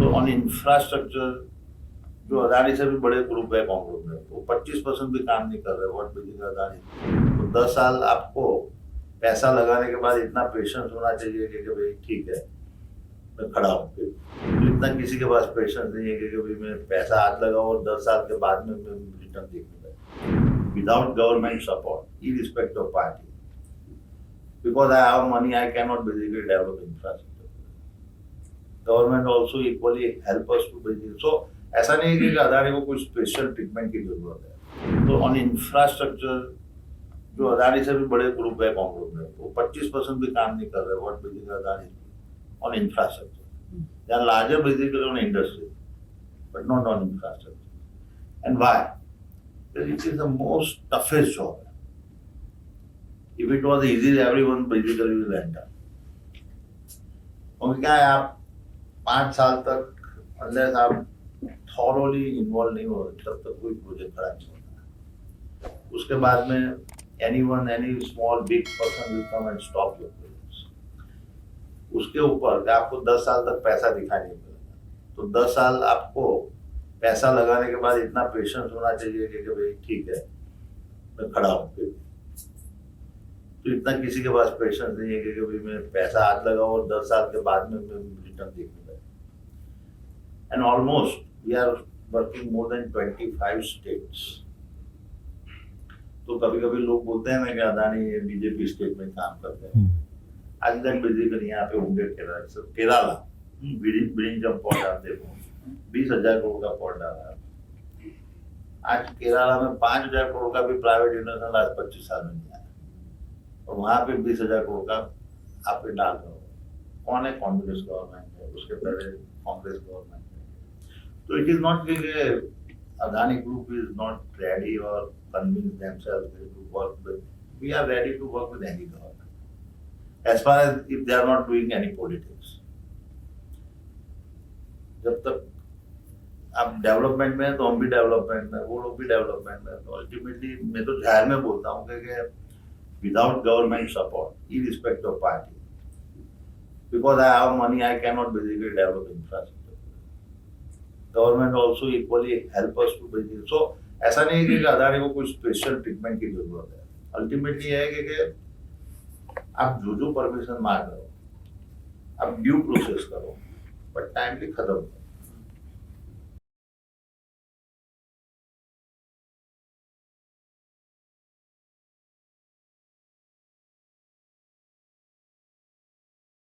तो on infrastructure जो अदानी से भी बड़े ग्रुप है कांग्रेस में, वो 25% भी काम नहीं कर रहे। व्हाट बिल्डिंग अदानी, तो 10 साल आपको पैसा लगाने के बाद इतना पेशेंस होना चाहिए कि भाई ठीक है मैं खड़ा हूँ। तो इतना किसी के पास पेशेंस नहीं है कि भाई मैं पैसा हाथ लगाऊं और 10 साल के बाद में मैं रिटर्न देखूंगा without government support irrespective of party. Because I have money I can not basically develop infrastructure. Government also equally help us to basically. So ऐसा नहीं है कि अदानी को कोई स्पेशल ट्रीटमेंट की जरूरत है। तो ऑन इंफ्रास्ट्रक्चर जो अदानी से भी बड़े ग्रुप है कांग्रेस में, वो 25% भी काम नहीं कर रहे। What basically Adani on infrastructure, they are larger basically on industry but not on infrastructure. And why? Because it is the most toughest job. If it was easy, everyone basically will enter. क्योंकि क्या है, आप 5 साल तक unless आप thoroughly involved नहीं हो तब तक कोई प्रोजेक्ट खड़ा नहीं होता। उसके बाद में anyone, any small big person will come and stop your projects. उसके ऊपर आपको 10 साल तक पैसा दिखाई नहीं मिलेगा। तो 10 साल आपको पैसा लगाने के बाद इतना पेशेंस होना चाहिए कि भाई ठीक है मैं खड़ा हूँ। तो इतना किसी के पास पेशेंस नहीं है कि भाई मैं पैसा हाथ लगाऊं और 10 साल के बाद में मैं रिटर्न देखूंगा। And almost we are working more than 25 states. तो कभी कभी लोग बोलते हैं ना कि अदानी बीजेपी स्टेट में काम करते हैं। आज तक बेसिकली यहाँ पे होंगे केरला बिरिंजम पोर्ट आप देखो 20,000 करोड़ का पोर्ट डाला है। आज केरला में 5,000 करोड़ का भी प्राइवेट इन्वेस्टमेंट आज 25 साल में नहीं आया और वहां पे 20,000 करोड़ का आप डाल रहे हो। कौन है? कम्युनिस्ट गवर्नमेंट है, उसके पहले कांग्रेस गवर्नमेंट है। तो इट इज नॉट कि Adani group is not ready और convince themselves to work with, we are ready to work with any government as far as if they are not doing any politics. जब तक आप development में हैं तो हम भी डेवलपमेंट में, वो लोग भी डेवलपमेंट में। तो अल्टीमेटली मैं तो जाहिर में बोलता हूँ कि without government support irrespective of party, because I have money I can not basically develop infrastructure. Government also equally help us to basically. So ऐसा नहीं है कि अदानी को कोई स्पेशल ट्रीटमेंट की जरूरत है। अल्टीमेटली है कि आप जो परमिशन मांग रहे हो आप ड्यू प्रोसेस करो बट टाइमली खत्म करो।